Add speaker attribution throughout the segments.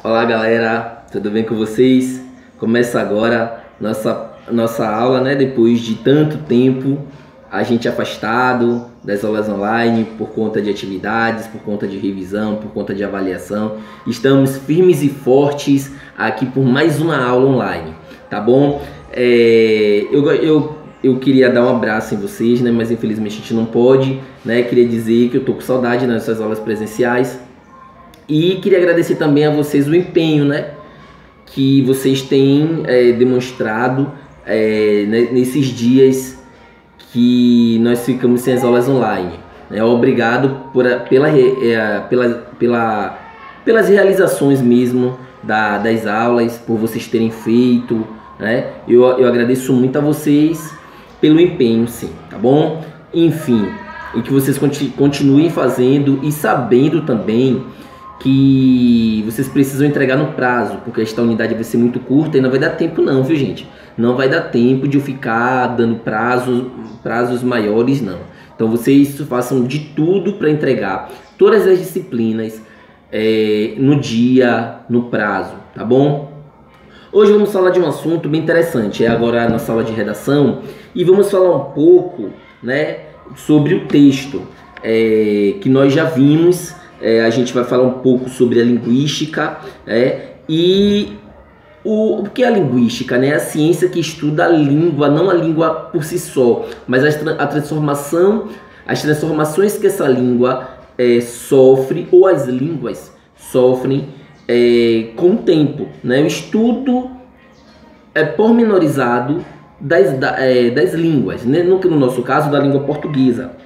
Speaker 1: Olá galera, tudo bem com vocês? Começa agora nossa aula, né? Depois de tanto tempo a gente afastado das aulas online por conta de atividades, por conta de revisão, por conta de avaliação. Estamos firmes e fortes aqui por mais uma aula online, tá bom? Eu queria dar um abraço em vocês, né? Mas infelizmente a gente não pode, né? Queria dizer que eu tô com saudade das nossas aulas presenciais. E queria agradecer também a vocês o empenho, né, que vocês têm demonstrado nesses dias que nós ficamos sem as aulas online. Obrigado pelas realizações mesmo das aulas, por vocês terem feito, né? Eu agradeço muito a vocês pelo empenho, sim, tá bom? Enfim, e que vocês continuem fazendo e sabendo também que vocês precisam entregar no prazo, porque esta unidade vai ser muito curta e não vai dar tempo não, viu gente? Não vai dar tempo de eu ficar dando prazos maiores não. Então vocês façam de tudo para entregar todas as disciplinas no dia, no prazo, tá bom? Hoje vamos falar de um assunto bem interessante, é agora a nossa aula de redação, e vamos falar um pouco, né, sobre o texto que nós já vimos. A gente vai falar um pouco sobre a linguística e o que é a linguística, né? A ciência que estuda a língua, não a língua por si só, mas as transformações que essa língua sofre, ou as línguas sofrem com o tempo, né? O estudo pormenorizado das línguas, né? No nosso caso, da língua portuguesa.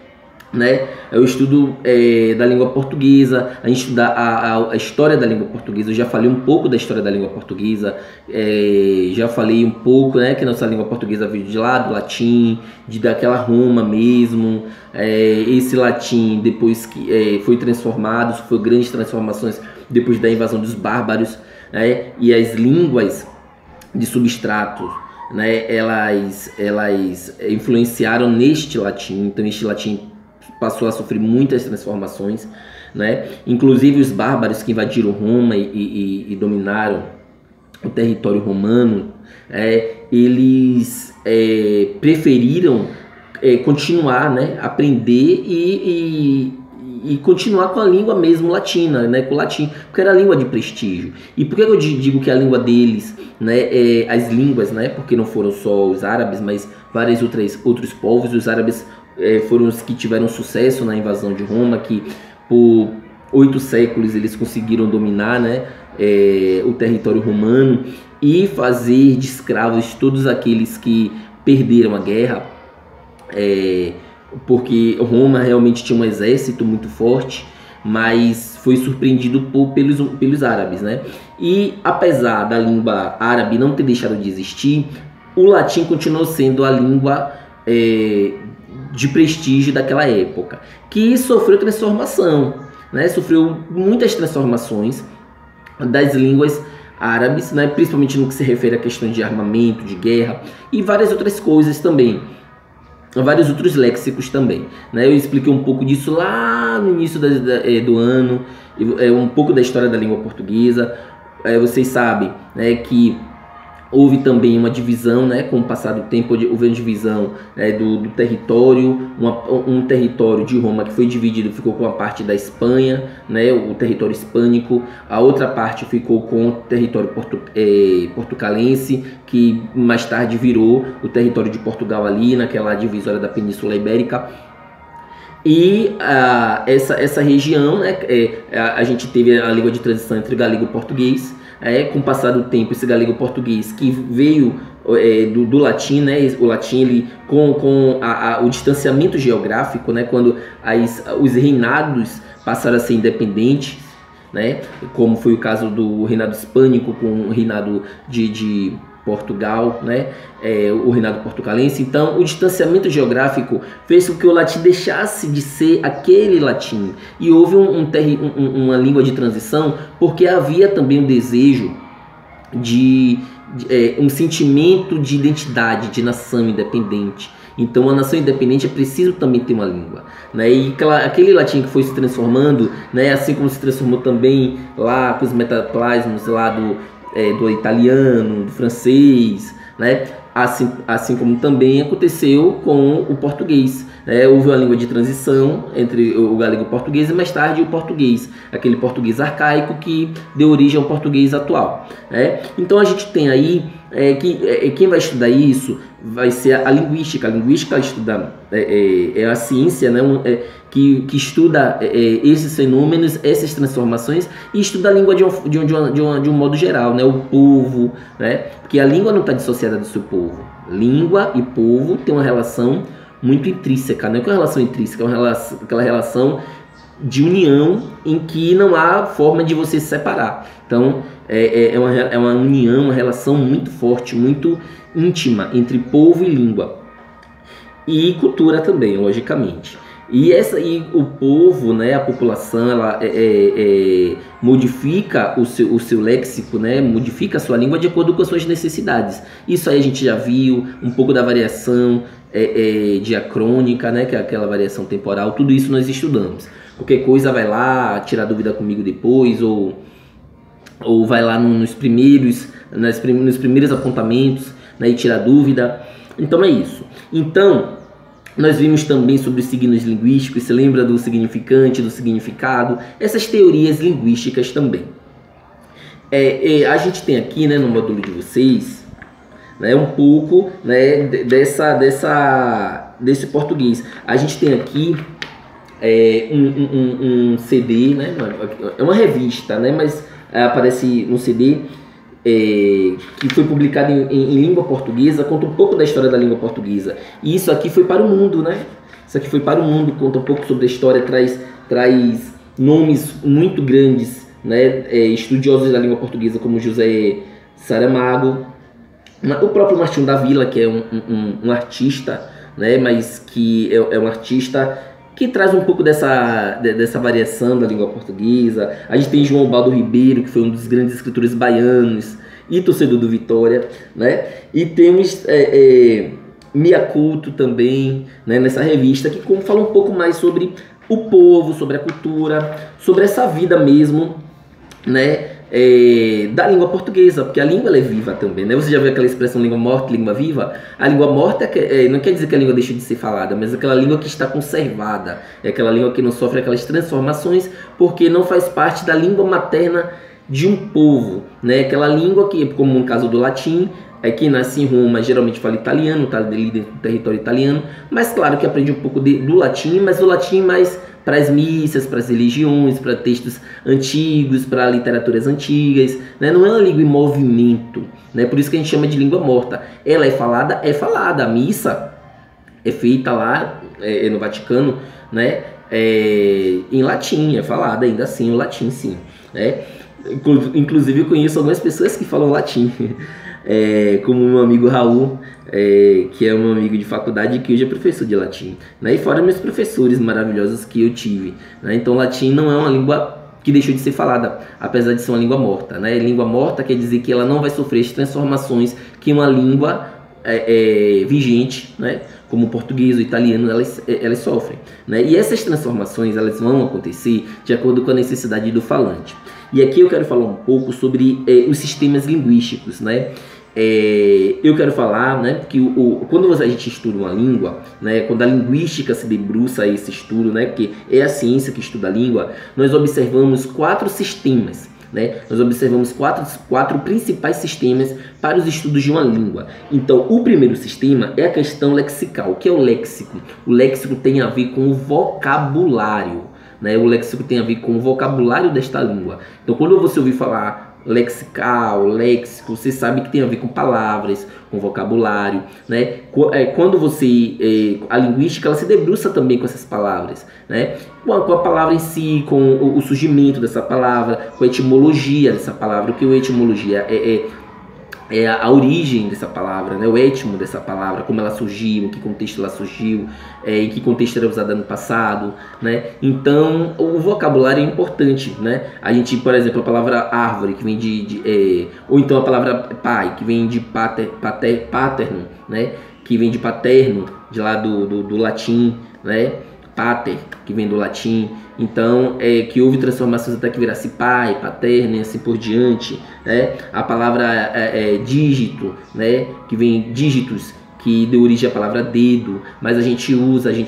Speaker 1: Né? É o estudo da língua portuguesa, a gente estuda a história da língua portuguesa. Eu já falei um pouco da história da língua portuguesa, já falei um pouco, né, que a nossa língua portuguesa veio de lá, do latim, daquela Roma mesmo. Esse latim, depois que foi transformado, sofreu grandes transformações depois da invasão dos bárbaros, né? E as línguas de substrato, né, elas influenciaram neste latim. Então este latim passou a sofrer muitas transformações, né? Inclusive os bárbaros que invadiram Roma e dominaram o território romano, eles preferiram continuar, né, aprender e continuar com a língua mesmo latina, né, com o latim, porque era a língua de prestígio. E por que eu digo que a língua deles, né, as línguas, né, porque não foram só os árabes, mas vários outros povos. Os árabes foram os que tiveram sucesso na invasão de Roma, que por 8 séculos eles conseguiram dominar, né, o território romano e fazer de escravos todos aqueles que perderam a guerra, porque Roma realmente tinha um exército muito forte, mas foi surpreendido pelos árabes, né? E apesar da língua árabe não ter deixado de existir, o latim continuou sendo a língua de prestígio daquela época, que sofreu transformação, né? Sofreu muitas transformações das línguas árabes, né? Principalmente no que se refere a questões de armamento, de guerra e várias outras coisas também, vários outros léxicos também, né? Eu expliquei um pouco disso lá no início do ano, um pouco da história da língua portuguesa. Vocês sabem, né, que houve também uma divisão, né, com o passar do tempo. Houve uma divisão do território, um território de Roma que foi dividido, ficou com a parte da Espanha, né, o território hispânico. A outra parte ficou com o território portucalense, que mais tarde virou o território de Portugal ali, naquela divisória da Península Ibérica. E essa região, né, a gente teve a língua de transição entre galego e português. Com o passar do tempo, esse galego-português que veio do latim, né? O latim, ele, com o distanciamento geográfico, né? Quando os reinados passaram a ser independentes, né? Como foi o caso do reinado hispânico com o reinado de Portugal, né? O reinado portucalense. Então, o distanciamento geográfico fez com que o latim deixasse de ser aquele latim, e houve uma língua de transição, porque havia também um desejo um sentimento de identidade, de nação independente. Então, a nação independente é preciso também ter uma língua, né? E aquele latim que foi se transformando, né? Assim como se transformou também lá com os metaplasmos lá do italiano, do francês, né? Assim como também aconteceu com o português. Houve uma língua de transição entre o galego e o português e mais tarde o português, aquele português arcaico que deu origem ao português atual. Então a gente tem aí quem vai estudar isso vai ser a linguística. A linguística estuda, é a ciência, né, que estuda esses fenômenos, essas transformações, e estuda a língua de um modo geral, né, o povo, né, porque a língua não está dissociada do seu povo. Língua e povo tem uma relação muito intrínseca, não é uma relação intrínseca, é aquela relação de união em que não há forma de você se separar. Então é uma união, uma relação muito forte, muito íntima entre povo e língua e cultura também, logicamente. E o povo, né, a população, ela modifica o seu léxico, né, modifica a sua língua de acordo com as suas necessidades. Isso aí a gente já viu, um pouco da variação diacrônica, né, que é aquela variação temporal, tudo isso nós estudamos. Qualquer coisa vai lá, tirar dúvida comigo depois, ou vai lá nos primeiros apontamentos, né, e tirar dúvida. Então é isso. Então, nós vimos também sobre os signos linguísticos, se lembra do significante, do significado, essas teorias linguísticas também. A gente tem aqui, né, no módulo de vocês, né, um pouco, né, desse português. A gente tem aqui um CD, né, é uma revista, né, mas aparece no CD que foi publicado em língua portuguesa, conta um pouco da história da língua portuguesa. E isso aqui foi para o mundo, né? Isso aqui foi para o mundo, conta um pouco sobre a história, traz nomes muito grandes, né? Estudiosos da língua portuguesa, como José Saramago, o próprio Martinho da Vila, que é um artista, né? Mas que é um artista que traz um pouco dessa variação da língua portuguesa. A gente tem João Baldo Ribeiro, que foi um dos grandes escritores baianos e torcedor do Vitória, né? E temos Mia Couto também, né, nessa revista, que fala um pouco mais sobre o povo, sobre a cultura, sobre essa vida mesmo, né, da língua portuguesa, porque a língua ela é viva também, né? Você já viu aquela expressão língua morta, língua viva? A língua morta não quer dizer que a língua deixou de ser falada, mas aquela língua que está conservada, é aquela língua que não sofre aquelas transformações porque não faz parte da língua materna de um povo, né? Aquela língua que, como no caso do latim, quem nasce em Roma geralmente fala italiano, está ali dentro do território italiano, mas claro que aprende um pouco do latim, mas o latim mais para as missas, para as religiões, para textos antigos, para literaturas antigas, né? Não é uma língua em movimento, né? Por isso que a gente chama de língua morta. Ela é falada, a missa é feita lá no Vaticano, né? Em latim, é falada ainda assim o latim, sim, né? Inclusive eu conheço algumas pessoas que falam latim, como o meu amigo Raul, que é um amigo de faculdade que hoje é professor de latim, né? E fora meus professores maravilhosos que eu tive, né? Então latim não é uma língua que deixou de ser falada, apesar de ser uma língua morta, né? Língua morta quer dizer que ela não vai sofrer as transformações que uma língua vigente, né? Como o português, o italiano, elas sofrem, né? E essas transformações elas vão acontecer de acordo com a necessidade do falante. E aqui eu quero falar um pouco sobre os sistemas linguísticos, né? Eu quero falar, né, que quando a gente estuda uma língua, né, quando a linguística se debruça a esse estudo, né, porque é a ciência que estuda a língua, nós observamos 4 sistemas. Né? Nós observamos quatro principais sistemas para os estudos de uma língua. Então, o primeiro sistema é a questão lexical. O que é o léxico? O léxico tem a ver com o vocabulário, né? O léxico tem a ver com o vocabulário desta língua. Então, quando você ouvir falar lexical, léxico, você sabe que tem a ver com palavras, com vocabulário, né? Quando a linguística, ela se debruça também com essas palavras, né? Com a palavra em si, com o surgimento dessa palavra, com a etimologia dessa palavra. O que é etimologia? É a origem dessa palavra, né? O etimo dessa palavra, como ela surgiu, em que contexto ela surgiu, em que contexto era usada no passado, né? Então, o vocabulário é importante, né? A gente, por exemplo, a palavra árvore, que vem ou então a palavra pai, que vem de paterno, né? que vem de paterno, de lá do latim, né? Pater, que vem do latim. Então, que houve transformações até que virasse pai, paterno e assim por diante, né? A palavra dígito, né? Que vem dígitos, que deu origem à palavra dedo, mas a gente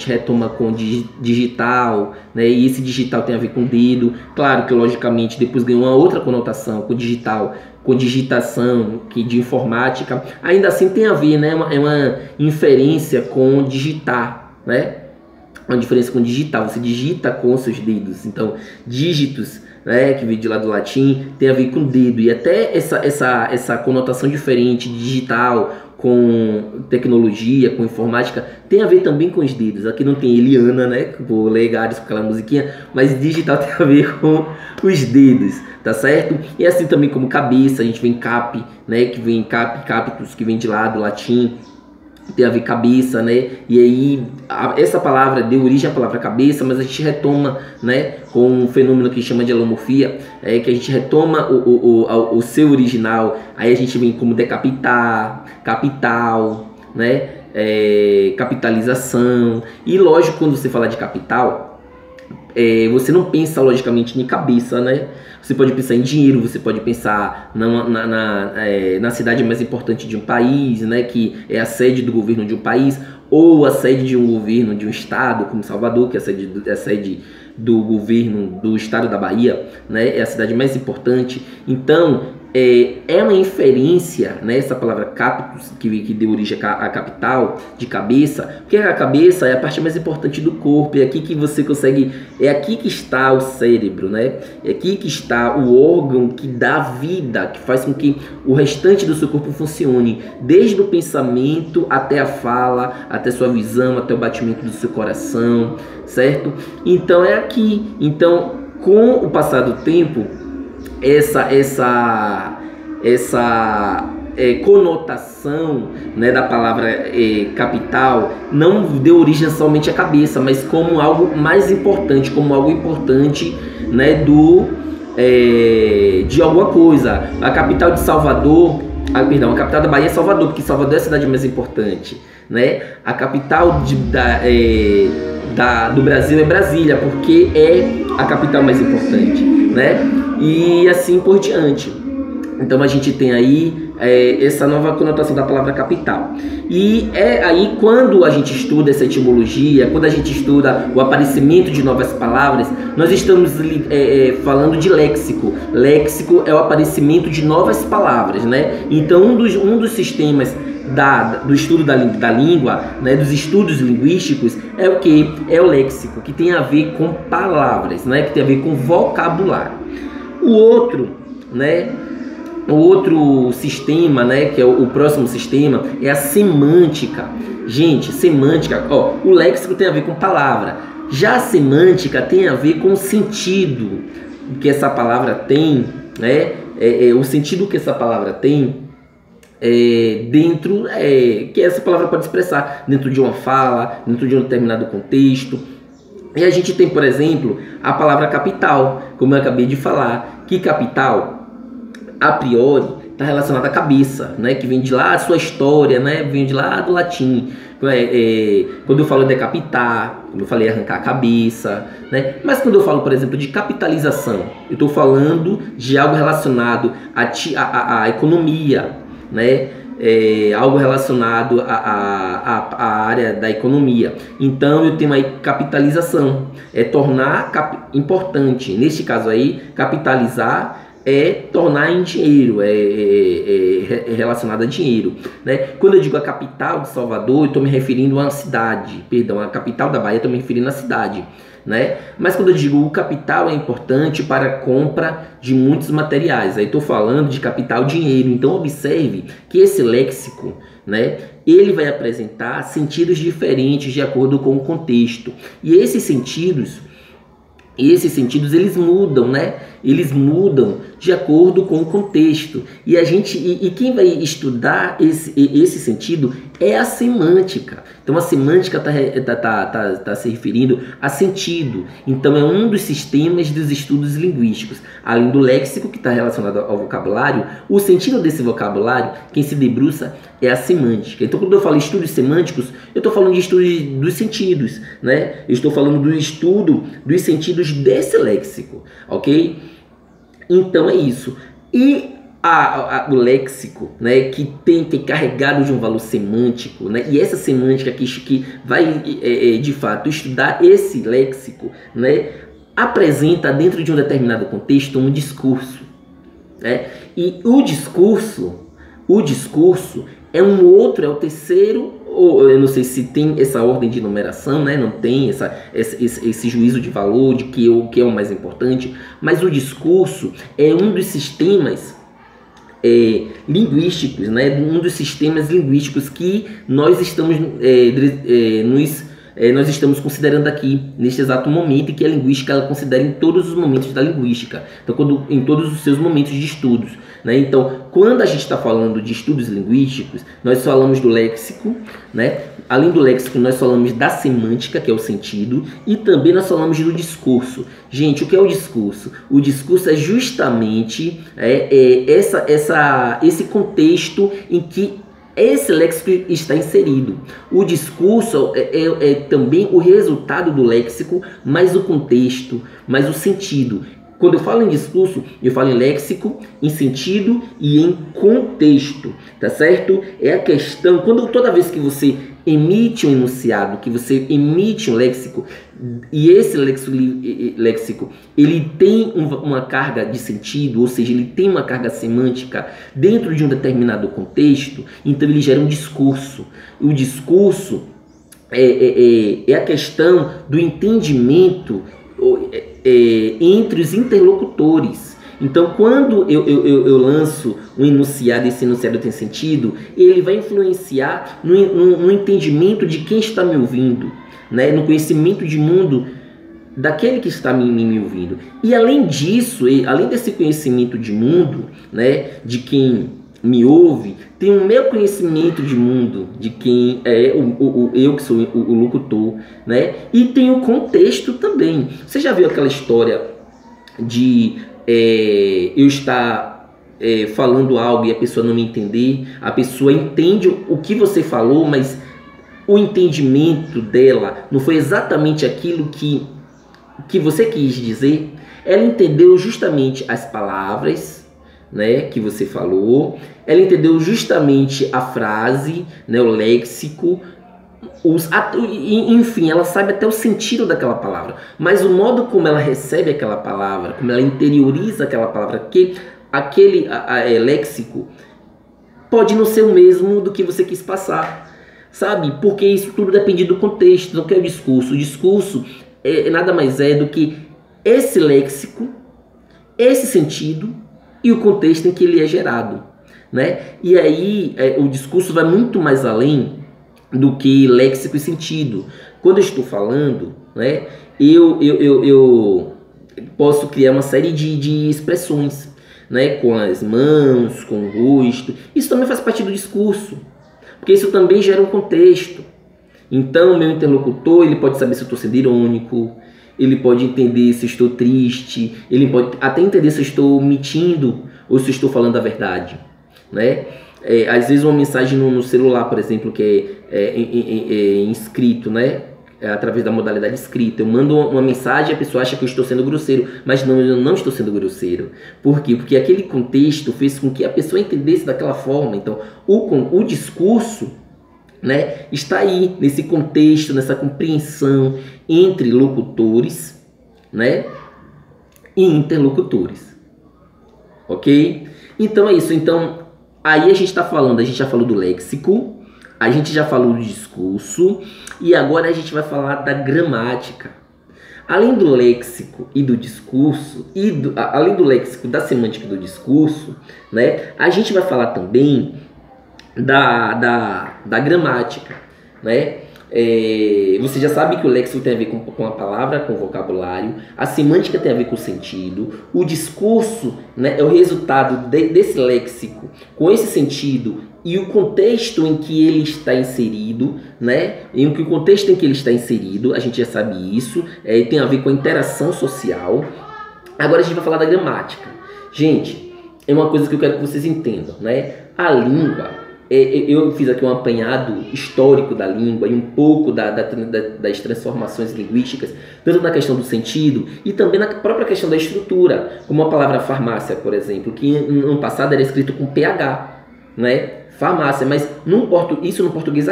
Speaker 1: retoma com digital, né? E esse digital tem a ver com dedo. Claro que, logicamente, depois ganhou uma outra conotação com digital, com digitação, que de informática. Ainda assim tem a ver, né? É uma inferência com digitar, né? Uma diferença com digital, você digita com seus dedos. Então, dígitos, né, que vem de lá do latim, tem a ver com dedo. E até essa conotação diferente, digital, com tecnologia, com informática, tem a ver também com os dedos. Aqui não tem Eliana, né, vou ler Gares com aquela musiquinha, mas digital tem a ver com os dedos, tá certo? E assim também como cabeça, a gente vem cap, né, que vem captus, que vem de lá do latim, tem a ver cabeça, né? E aí essa palavra deu origem à palavra cabeça, mas a gente retoma, né, com um fenômeno que chama de alomorfia, que a gente retoma o seu original. Aí a gente vem como decapitar, capital, né? Capitalização. E lógico, quando você fala de capital, você não pensa logicamente em cabeça, né? Você pode pensar em dinheiro, você pode pensar na cidade mais importante de um país, né, que é a sede do governo de um país, ou a sede de um governo de um estado, como Salvador, que é a sede do governo do estado da Bahia, né, é a cidade mais importante. Então, é uma inferência, né, essa palavra captus, que deu origem à capital, de cabeça, porque a cabeça é a parte mais importante do corpo, é aqui que você consegue, é aqui que está o cérebro, né, é aqui que está o órgão que dá vida, que faz com que o restante do seu corpo funcione, desde o pensamento até a fala, até sua visão, até o batimento do seu coração, certo? Então é aqui. Então, com o passar do tempo, essa conotação, né, da palavra capital não deu origem somente à cabeça, mas como algo mais importante, como algo importante, né, de alguma coisa. A capital de Salvador, a capital da Bahia é Salvador, porque Salvador é a cidade mais importante, né? A capital do Brasil é Brasília, porque é a capital mais importante, né? E assim por diante. Então a gente tem aí essa nova conotação da palavra capital. E é aí quando a gente estuda essa etimologia, quando a gente estuda o aparecimento de novas palavras, nós estamos falando de léxico. Léxico é o aparecimento de novas palavras, né? Então um dos sistemas do estudo da língua, né, dos estudos linguísticos, é o que? É o léxico, que tem a ver com palavras, né, que tem a ver com vocabulário. O outro sistema, né, que é o próximo sistema, é a semântica. Gente, semântica, o léxico tem a ver com palavra. Já a semântica tem a ver com o sentido que essa palavra tem, né? O sentido que essa palavra tem dentro, que essa palavra pode expressar dentro de uma fala, dentro de um determinado contexto. E a gente tem, por exemplo, a palavra capital, como eu acabei de falar, que capital, a priori, está relacionada à cabeça, né? Que vem de lá a sua história, né? Vem de lá do latim. Quando eu falo decapitar, como eu falei, arrancar a cabeça, né? Mas quando eu falo, por exemplo, de capitalização, eu estou falando de algo relacionado à economia, né? Algo relacionado à área da economia. Então eu tenho aí capitalização, tornar importante. Neste caso aí, capitalizar tornar em dinheiro, relacionado a dinheiro, né? Quando eu digo a capital de Salvador, eu estou me referindo a uma cidade, perdão, a capital da Bahia, estou me referindo à cidade, né? Mas quando eu digo o capital é importante para a compra de muitos materiais, aí estou falando de capital dinheiro. Então observe que esse léxico, né, ele vai apresentar sentidos diferentes de acordo com o contexto, e esses sentidos eles mudam, né? eles mudam de acordo com o contexto. E quem vai estudar esse sentido é a semântica. Então a semântica tá se referindo a sentido. Então é um dos sistemas dos estudos linguísticos. Além do léxico, que está relacionado ao vocabulário, o sentido desse vocabulário, quem se debruça é a semântica. Então quando eu falo estudos semânticos, eu estou falando de estudos dos sentidos, né? Eu estou falando do estudo dos sentidos desse léxico, ok? Então é isso. E o léxico, né, que é carregado de um valor semântico, né, e essa semântica que vai de fato estudar esse léxico, né, apresenta dentro de um determinado contexto um discurso, né? E o discurso é o terceiro, ou eu não sei se tem essa ordem de numeração, né? Não tem esse juízo de valor de o que é o mais importante, mas o discurso é um dos sistemas linguísticos, né? Um dos sistemas linguísticos que nós estamos nós estamos considerando aqui neste exato momento, e que a linguística ela considera em todos os momentos da linguística, então em todos os seus momentos de estudos, né? Então, quando a gente está falando de estudos linguísticos, nós falamos do léxico, né? Além do léxico, nós falamos da semântica, que é o sentido, e também nós falamos do discurso. Gente, o que é o discurso? O discurso é justamente esse contexto em que esse léxico está inserido. O discurso é também o resultado do léxico, mais o contexto, mais o sentido. Quando eu falo em discurso, eu falo em léxico, em sentido e em contexto, tá certo? É a questão, toda vez que você emite um enunciado, que você emite um léxico, e esse léxico ele tem uma carga de sentido, ou seja, ele tem uma carga semântica dentro de um determinado contexto, então ele gera um discurso. O discurso é a questão do entendimento entre os interlocutores. Então, quando eu lanço um enunciado e esse enunciado tem sentido, ele vai influenciar no entendimento de quem está me ouvindo, né? No conhecimento de mundo daquele que está me ouvindo. E além disso, além desse conhecimento de mundo, né, de quem me ouve, tem o meu conhecimento de mundo, de quem é eu que sou o locutor, né? E tem o contexto também. Você já viu aquela história de eu estar falando algo e a pessoa não me entender? A pessoa entende o que você falou, mas o entendimento dela não foi exatamente aquilo que você quis dizer. Ela entendeu justamente as palavras, né, que você falou, ela entendeu justamente a frase, né, o léxico, enfim, ela sabe até o sentido daquela palavra, mas o modo como ela recebe aquela palavra, como ela interioriza aquela palavra, que aquele léxico pode não ser o mesmo do que você quis passar, sabe? Porque isso tudo depende do contexto, do que é o discurso. O discurso nada mais é do que esse léxico, esse sentido e o contexto em que ele é gerado, né? E aí o discurso vai muito mais além do que léxico e sentido. Quando eu estou falando, né, eu posso criar uma série de expressões, né, com as mãos, com o rosto. Isso também faz parte do discurso, porque isso também gera um contexto. Então, meu interlocutor, ele pode saber se eu estou sendo irônico, ele pode entender se eu estou triste, ele pode até entender se eu estou mentindo ou se eu estou falando a verdade, né? Às vezes uma mensagem no celular, por exemplo, que é inscrito, né? Através da modalidade escrita. Eu mando uma mensagem e a pessoa acha que eu estou sendo grosseiro, mas não, eu não estou sendo grosseiro. Por quê? Porque aquele contexto fez com que a pessoa entendesse daquela forma. Então, o discurso, né, está aí nesse contexto, nessa compreensão entre locutores, né, e interlocutores, ok? Então é isso. Então aí a gente já falou do léxico, a gente já falou do discurso e agora a gente vai falar da gramática. Além do léxico e do discurso, além do léxico, da semântica e do discurso, né, a gente vai falar também da gramática, né? Você já sabe que o léxico tem a ver com a palavra, com o vocabulário, a semântica tem a ver com o sentido, o discurso, né, é o resultado desse léxico com esse sentido e o contexto em que ele está inserido, né? Em que o contexto em que ele está inserido, a gente já sabe isso, tem a ver com a interação social. Agora a gente vai falar da gramática. Gente, é uma coisa que eu quero que vocês entendam, né? A língua, eu fiz aqui um apanhado histórico da língua e um pouco das transformações linguísticas, tanto na questão do sentido e também na própria questão da estrutura, como a palavra farmácia, por exemplo, que no passado era escrito com PH, né? Farmácia, mas isso no português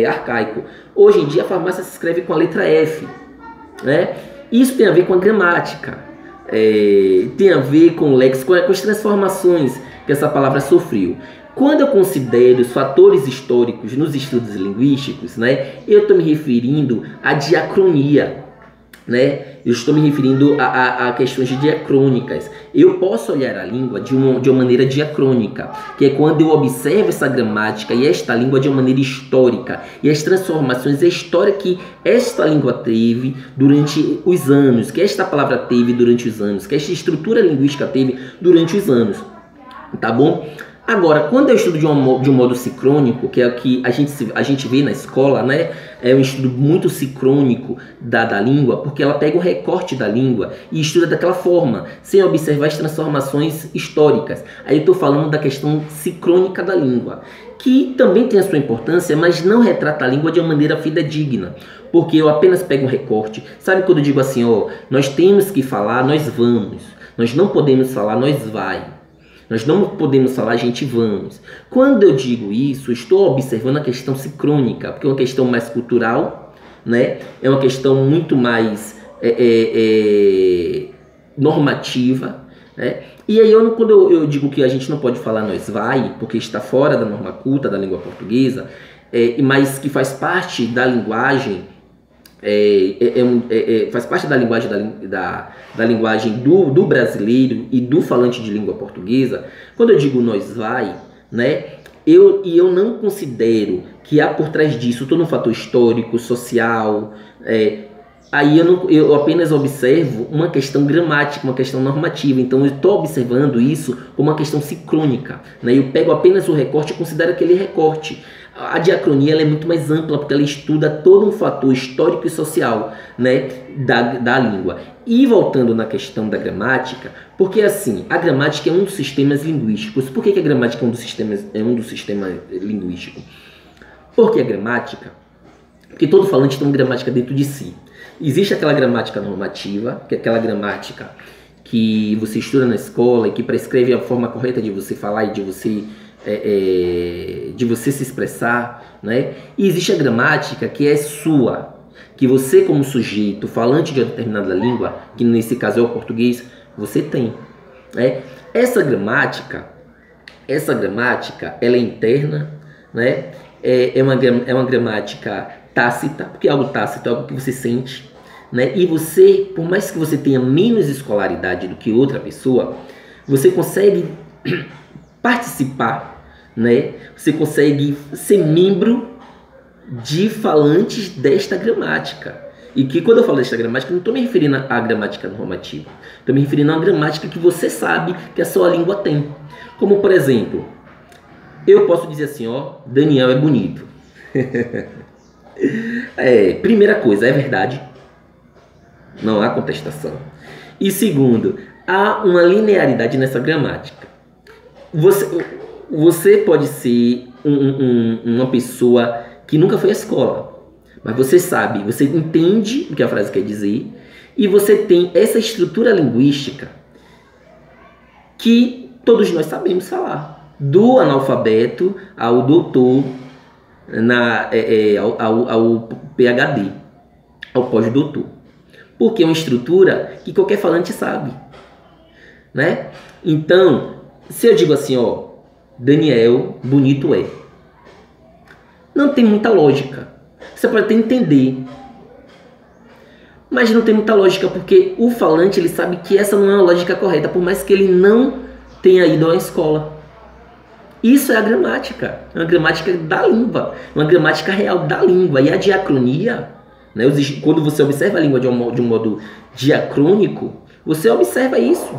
Speaker 1: arcaico. Hoje em dia a farmácia se escreve com a letra F, né? Isso tem a ver com a gramática, tem a ver com o léxico, com as transformações que essa palavra sofreu. Quando eu considero os fatores históricos nos estudos linguísticos, né, eu estou me referindo à diacronia, né? Eu estou me referindo a questões diacrônicas. Eu posso olhar a língua de uma maneira diacrônica, que é quando eu observo essa gramática e esta língua de uma maneira histórica, e as transformações e a história que esta língua teve durante os anos, que esta palavra teve durante os anos, que esta estrutura linguística teve durante os anos, tá bom? Agora, quando eu estudo de um modo sincrônico, que é o que a gente vê na escola, né? É um estudo muito sincrônico da língua, porque ela pega o recorte da língua e estuda daquela forma, sem observar as transformações históricas. Aí eu estou falando da questão sincrônica da língua, que também tem a sua importância, mas não retrata a língua de uma maneira fidedigna, porque eu apenas pego um recorte. Sabe quando eu digo assim, ó, nós temos que falar, nós vamos. Nós não podemos falar, nós vai. Nós não podemos falar, a gente vamos. Quando eu digo isso, estou observando a questão sincrônica, porque é uma questão mais cultural, né? É uma questão muito mais normativa, né? E aí, quando eu digo que a gente não pode falar nós vai, porque está fora da norma culta da língua portuguesa, mas que faz parte da linguagem, faz parte da linguagem da linguagem do brasileiro e do falante de língua portuguesa. Quando eu digo nós vai, né, eu não considero que há por trás disso todo um fator histórico, social. Aí eu apenas observo uma questão gramática, uma questão normativa. Então eu estou observando isso como uma questão sincrônica, né? Eu pego apenas o recorte e considero aquele recorte. A diacronia ela é muito mais ampla, porque ela estuda todo um fator histórico e social, né, da língua. E voltando na questão da gramática, porque assim, a gramática é um dos sistemas linguísticos. Por que a gramática é um dos sistemas linguísticos? Porque a gramática, porque todo falante tem uma gramática dentro de si. Existe aquela gramática normativa, que é aquela gramática que você estuda na escola e que prescreve a forma correta de você falar e de você se expressar, né? E existe a gramática que é sua, que você como sujeito, falante de uma determinada língua, que nesse caso é o português, você tem, né? Essa gramática, ela é interna, né? É uma gramática tácita, porque algo tácito é algo que você sente, né? E você, por mais que você tenha menos escolaridade do que outra pessoa, você consegue participar, né? Você consegue ser membro de falantes desta gramática. E que quando eu falo desta gramática, não estou me referindo à gramática normativa. Estou me referindo a uma gramática que você sabe que a sua língua tem. Como, por exemplo, eu posso dizer assim, ó, Daniel é bonito. Primeira coisa, é verdade. Não há contestação. E segundo, há uma linearidade nessa gramática. Você pode ser uma pessoa que nunca foi à escola, mas você sabe, você entende o que a frase quer dizer e você tem essa estrutura linguística que todos nós sabemos falar, do analfabeto ao doutor, ao PhD, ao pós-doutor, porque é uma estrutura que qualquer falante sabe, né? Então, se eu digo assim, ó, Daniel bonito é, não tem muita lógica. Você pode até entender, mas não tem muita lógica, porque o falante ele sabe que essa não é uma lógica correta, por mais que ele não tenha ido à escola. Isso é a gramática. É uma gramática da língua. Uma gramática real da língua. E a diacronia, né, quando você observa a língua de um modo diacrônico, você observa isso.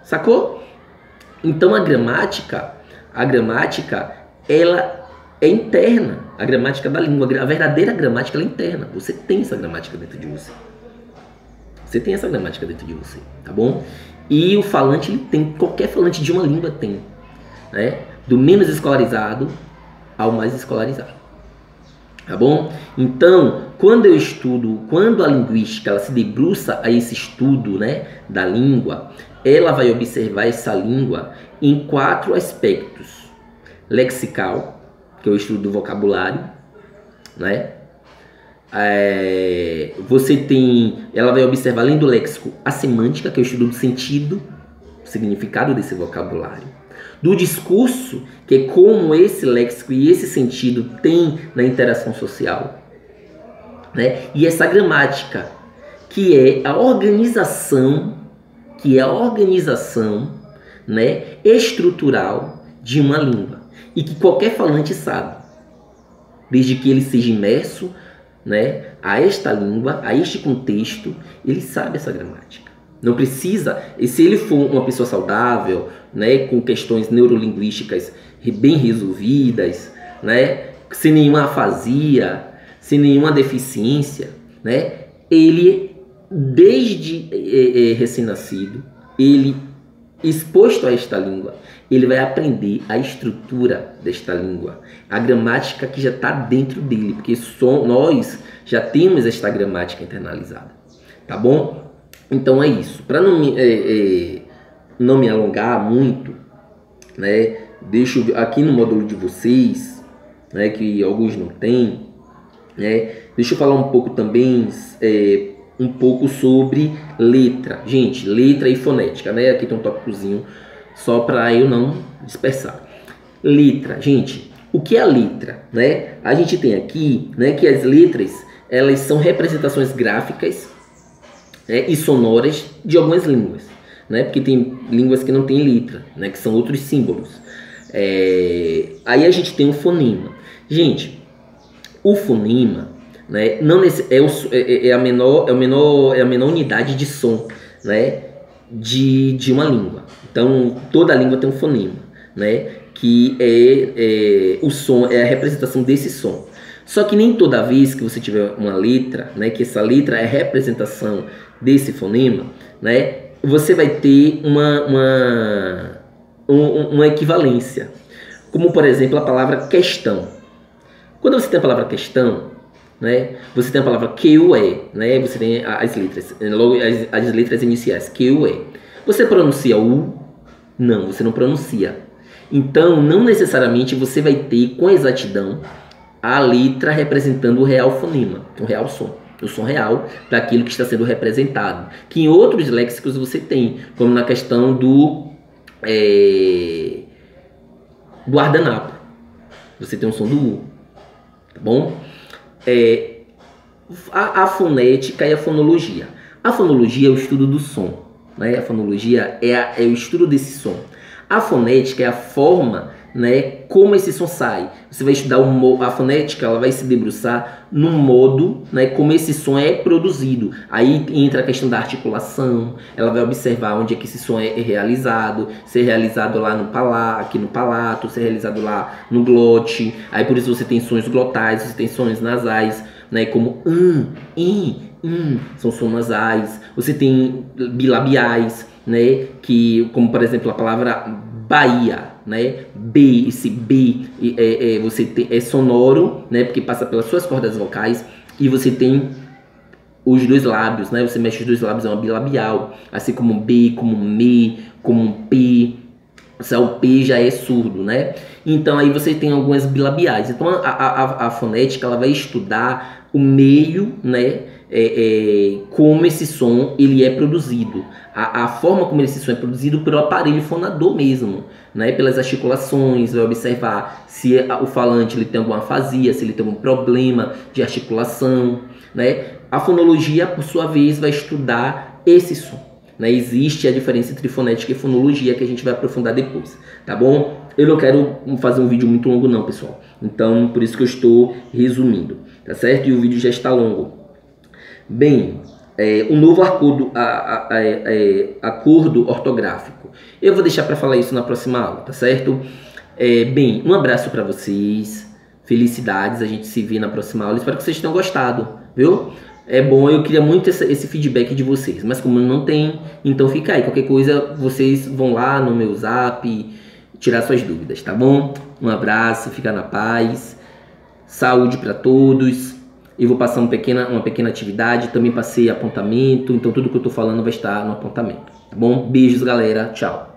Speaker 1: Sacou? Então a gramática, ela é interna. A gramática da língua, a verdadeira gramática, ela é interna. Você tem essa gramática dentro de você. Você tem essa gramática dentro de você, tá bom? E o falante, ele tem, qualquer falante de uma língua tem, né? Do menos escolarizado ao mais escolarizado, tá bom? Então, quando a linguística, ela se debruça a esse estudo, né, da língua, ela vai observar essa língua em 4 aspectos: lexical, que é o estudo do vocabulário, né? Ela vai observar, além do léxico, a semântica, que é o estudo do sentido, o significado desse vocabulário, do discurso, que é como esse léxico e esse sentido tem na interação social, né? E essa gramática, que é a organização, né, estrutural de uma língua, e que qualquer falante sabe, desde que ele seja imerso, né, a esta língua, a este contexto, ele sabe essa gramática. Não precisa, e se ele for uma pessoa saudável, né, com questões neurolinguísticas bem resolvidas, né, sem nenhuma afasia, sem nenhuma deficiência, né, ele, desde recém-nascido, ele exposto a esta língua, ele vai aprender a estrutura desta língua, a gramática que já está dentro dele, porque nós já temos esta gramática internalizada, tá bom? Então é isso. Para não me alongar muito, né, deixo aqui no módulo de vocês, né, que alguns não têm, né, deixa eu falar um pouco também, um pouco sobre letra. Gente, letra e fonética, né? Aqui tem um tópicozinho só para eu não dispersar. Letra, gente, o que é a letra, né? A gente tem aqui, né, que as letras, elas são representações gráficas, né, e sonoras de algumas línguas, né? Porque tem línguas que não tem letra, né, que são outros símbolos. Aí a gente tem o fonema. Gente, o fonema, né, não é a menor unidade de som, né, de uma língua. Então toda língua tem um fonema, né, que o som, é a representação desse som. Só que nem toda vez que você tiver uma letra, né, que essa letra é a representação desse fonema, né, você vai ter uma equivalência, como por exemplo a palavra questão. Quando você tem a palavra questão, né, você tem a palavra QE, né, você tem as letras, logo as letras iniciais, QE. Você pronuncia U? Não, você não pronuncia. Então, não necessariamente você vai ter com exatidão a letra representando o real fonema, o real som, o som real daquilo que está sendo representado. Que em outros léxicos você tem, como na questão do guardanapo. Você tem um som do U, tá bom? A fonética e a fonologia. A fonologia é o estudo do som, né? A fonologia é o estudo desse som. A fonética é a forma, né, como esse som sai. Você vai estudar a fonética, ela vai se debruçar no modo, né, como esse som é produzido. Aí entra a questão da articulação, ela vai observar onde é que esse som é realizado, se é realizado lá aqui no palato, se é realizado lá no glote. Aí por isso você tem sons glotais, você tem sons nasais, né, como são sons nasais. Você tem bilabiais, né, como por exemplo a palavra Bahia, né, B, esse B você tem, é sonoro, né, porque passa pelas suas cordas vocais, e você tem os dois lábios, né, você mexe os dois lábios, é uma bilabial, assim como B, como Me, como P. O P já é surdo, né? Então aí você tem algumas bilabiais. Então a fonética, ela vai estudar o meio, né, como esse som ele é produzido, a forma como esse som é produzido pelo aparelho fonador mesmo, né, pelas articulações. Vai observar se o falante ele tem alguma afasia, se ele tem algum problema de articulação, né? A fonologia, por sua vez, vai estudar esse som, né? Existe a diferença entre fonética e fonologia, que a gente vai aprofundar depois, tá bom? Eu não quero fazer um vídeo muito longo não, pessoal. Então, por isso que eu estou resumindo, tá certo? E o vídeo já está longo. Bem, o novo acordo ortográfico. Eu vou deixar para falar isso na próxima aula, tá certo? Bem, um abraço para vocês. Felicidades, a gente se vê na próxima aula. Espero que vocês tenham gostado, viu? É bom, eu queria muito esse feedback de vocês, mas como não tem, então fica aí. Qualquer coisa, vocês vão lá no meu zap tirar suas dúvidas, tá bom? Um abraço, fica na paz. Saúde para todos. Eu vou passar uma pequena atividade, também passei apontamento, então tudo que eu tô falando vai estar no apontamento, tá bom? Beijos, galera. Tchau.